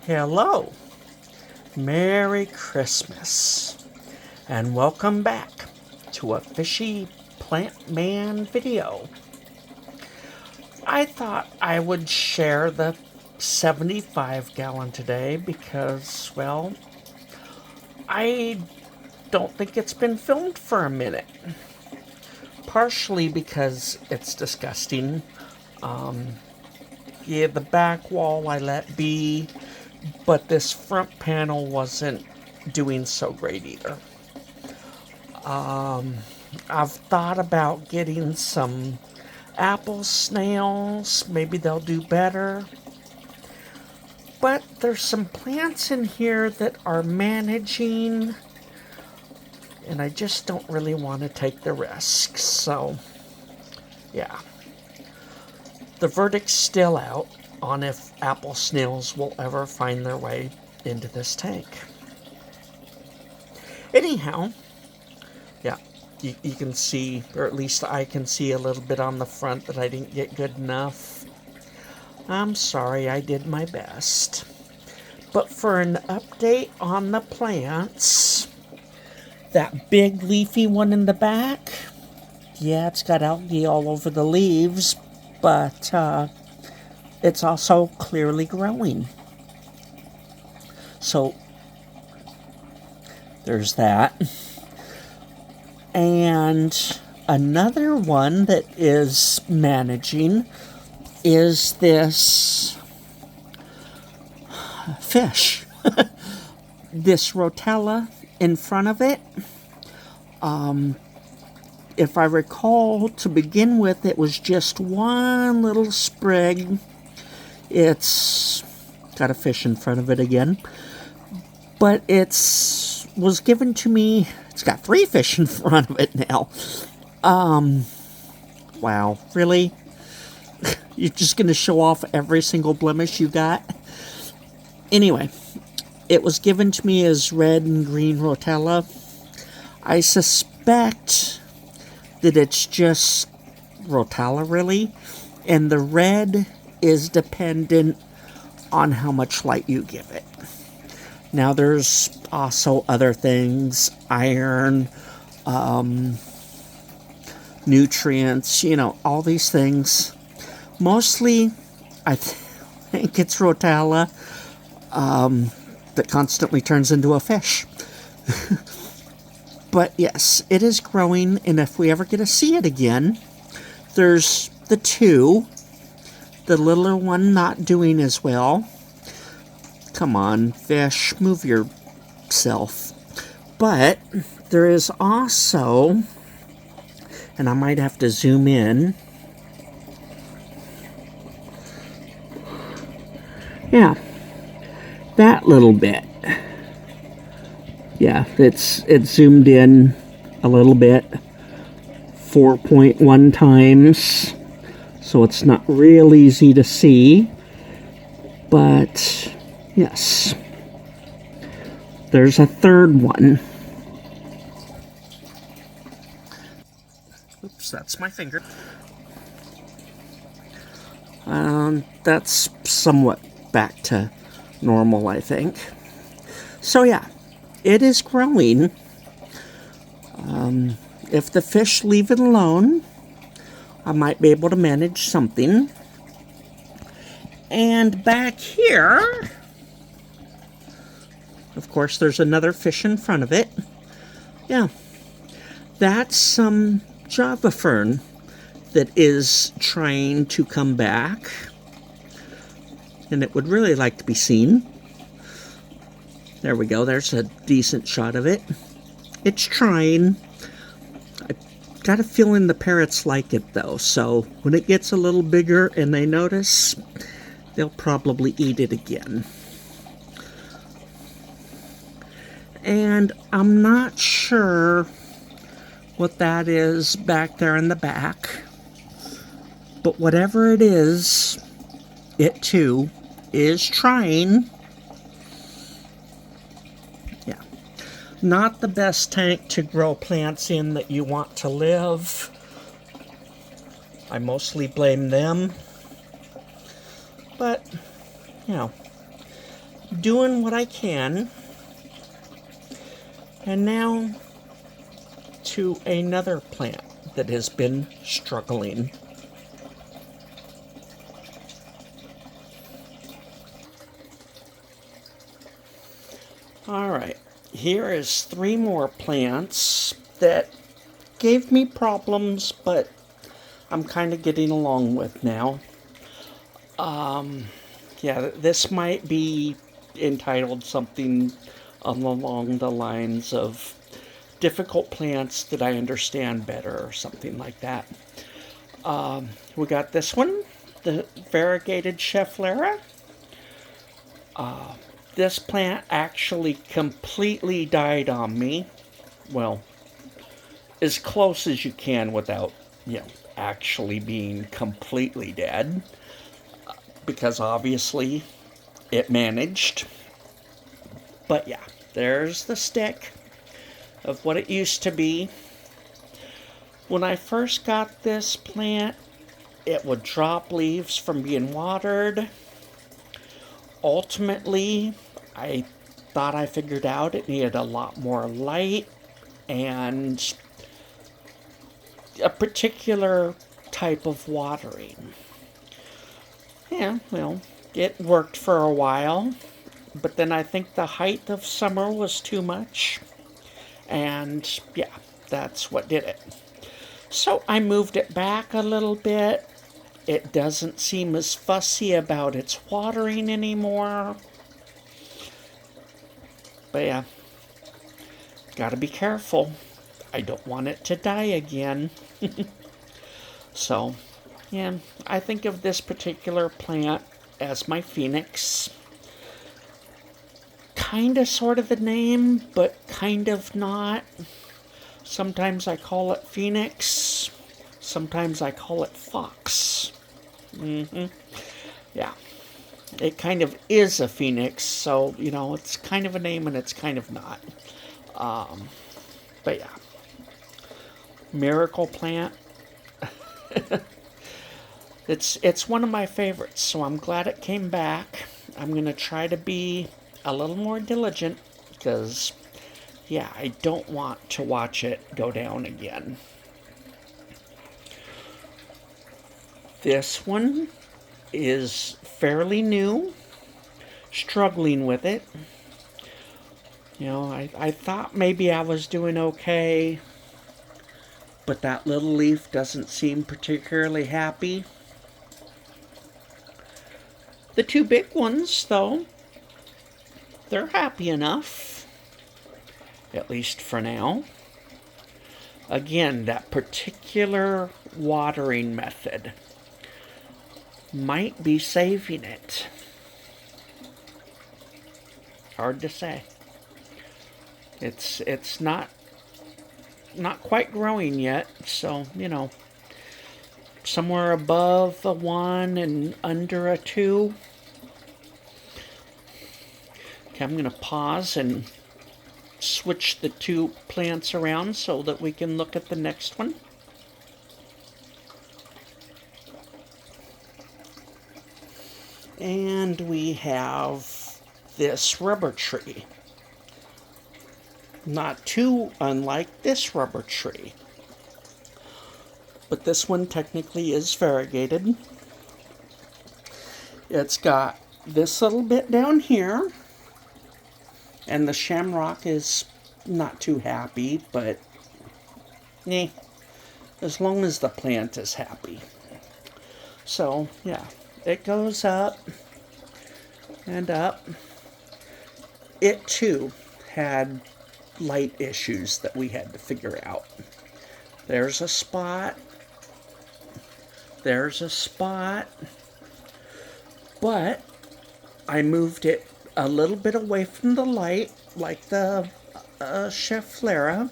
Hello, Merry Christmas, and welcome back to a Fishy Plant Man video. I thought I would share the 75 gallon today because, well, I don't think it's been filmed for a minute. Partially because it's disgusting. Yeah, the back wall I let be, but this front panel wasn't doing so great either. I've thought about getting some apple snails. Maybe they'll do better. But there's some plants in here that are managing, and I just don't really want to take the risk. So, yeah. The verdict's still out on if apple snails will ever find their way into this tank. Anyhow, yeah, you can see, or at least I can see a little bit on the front that I didn't get good enough. I'm sorry, I did my best. But for an update on the plants, that big leafy one in the back, yeah, it's got algae all over the leaves, but it's also clearly growing. So there's that. And another one that is managing is this fish. This rotella in front of it. If I recall, to begin with, it was just one little sprig. It's got a fish in front of it again. But was given to me. It's got 3 fish in front of it now. Wow, really? You're just going to show off every single blemish you got? Anyway, it was given to me as red and green rotella. I suspect that it's just rotella, really, and the red is dependent on how much light you give it. Now, there's also other things, iron, nutrients, all these things. Mostly, I think it's rotella that constantly turns into a fish. But yes, it is growing, and if we ever get to see it again, there's the 2. The littler one not doing as well. Come on, fish, move yourself. But there is also, and I might have to zoom in. Yeah, that little bit. Yeah, it's zoomed in a little bit, 4.1 times, so it's not real easy to see, but yes, there's a third one. Oops, that's my finger. That's somewhat back to normal, I think. So yeah. It is growing. If the fish leave it alone, I might be able to manage something. And back here, of course, there's another fish in front of it. Yeah, that's some Java fern that is trying to come back. And it would really like to be seen. There we go, there's a decent shot of it. It's trying. I got a feeling the parrots like it though, so when it gets a little bigger and they notice, they'll probably eat it again. And I'm not sure what that is back there in the back, but whatever it is, it too is trying. Not the best tank to grow plants in that you want to live. I mostly blame them. But, doing what I can. And now to another plant that has been struggling. All right, here is 3 more plants that gave me problems, but I'm kind of getting along with now. Yeah, this might be entitled something along the lines of difficult plants that I understand better or something like that. We got this one, the variegated Schefflera. This plant actually completely died on me. Well, as close as you can without, actually being completely dead. Because obviously it managed. But yeah, there's the stick of what it used to be. When I first got this plant, it would drop leaves from being watered. Ultimately, I thought I figured out it needed a lot more light and a particular type of watering. Yeah, well, it worked for a while, but then I think the height of summer was too much, and yeah, that's what did it. So I moved it back a little bit. It doesn't seem as fussy about its watering anymore. But yeah, gotta be careful. I don't want it to die again. So, yeah, I think of this particular plant as my phoenix. Kinda sort of the name, but kind of not. Sometimes I call it phoenix. Sometimes I call it fox. Yeah. It kind of is a phoenix, so, it's kind of a name and it's kind of not. But yeah. Miracle plant. It's one of my favorites, so I'm glad it came back. I'm going to try to be a little more diligent because, yeah, I don't want to watch it go down again. This one is fairly new, struggling with it. I thought maybe I was doing okay, but that little leaf doesn't seem particularly happy. The 2 big ones, though, they're happy enough, at least for now. Again, that particular watering method might be saving it. Hard to say. It's not quite growing yet, so, somewhere above a 1 and under a 2. Okay, I'm going to pause and switch the 2 plants around so that we can look at the next one. And we have this rubber tree. Not too unlike this rubber tree. But this one technically is variegated. It's got this little bit down here. And the shamrock is not too happy, but as long as the plant is happy. So, yeah, it goes up and up. It too had light issues that we had to figure out. There's a spot. There's a spot. But I moved it a little bit away from the light, like the Schefflera,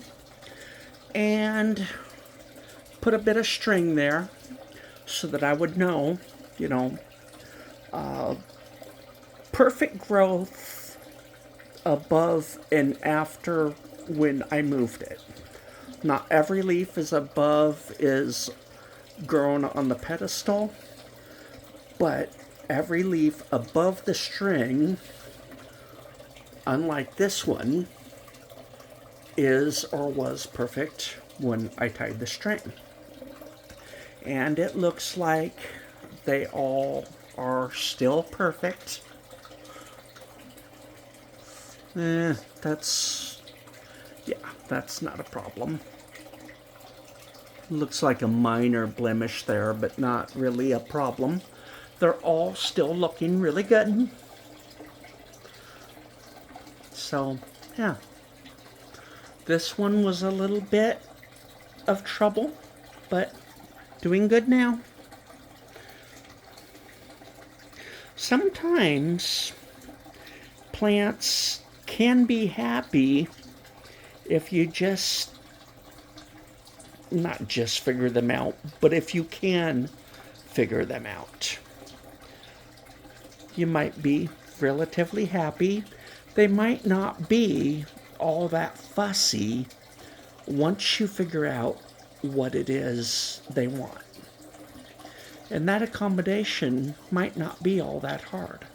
and put a bit of string there so that I would know, perfect growth above and after when I moved it. Not every leaf is grown on the pedestal, but every leaf above the string unlike this one, is or was perfect when I tied the string. And it looks like they all are still perfect. That's not a problem. Looks like a minor blemish there, but not really a problem. They're all still looking really good. So, yeah. This one was a little bit of trouble, but doing good now. Sometimes plants can be happy if you not just figure them out, but if you can figure them out. You might be relatively happy. They might not be all that fussy once you figure out what it is they want. And that accommodation might not be all that hard.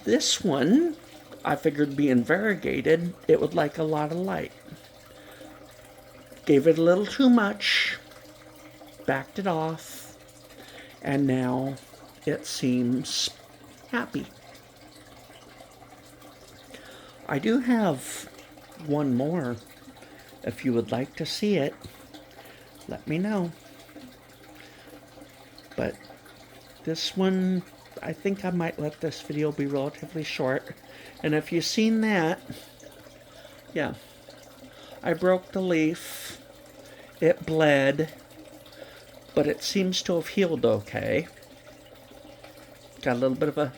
This one, I figured being variegated, it would like a lot of light. Gave it a little too much, backed it off, and now it seems happy. I do have one more. If you would like to see it, let me know. But this one, I think I might let this video be relatively short. And if you've seen that, yeah, I broke the leaf. It bled, but it seems to have healed okay. Got a little bit of a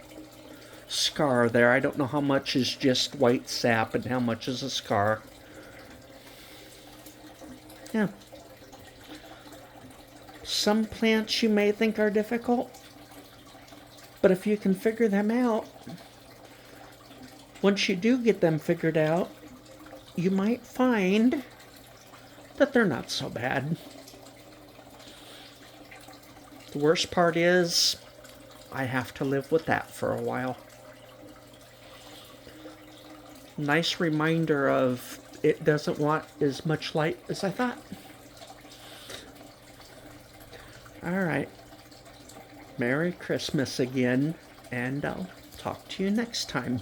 scar there. I don't know how much is just white sap and how much is a scar. Yeah. Some plants you may think are difficult, but if you can figure them out, once you do get them figured out, you might find that they're not so bad. The worst part is I have to live with that for a while. Nice reminder of it doesn't want as much light as I thought. Alright. Merry Christmas again, and I'll talk to you next time.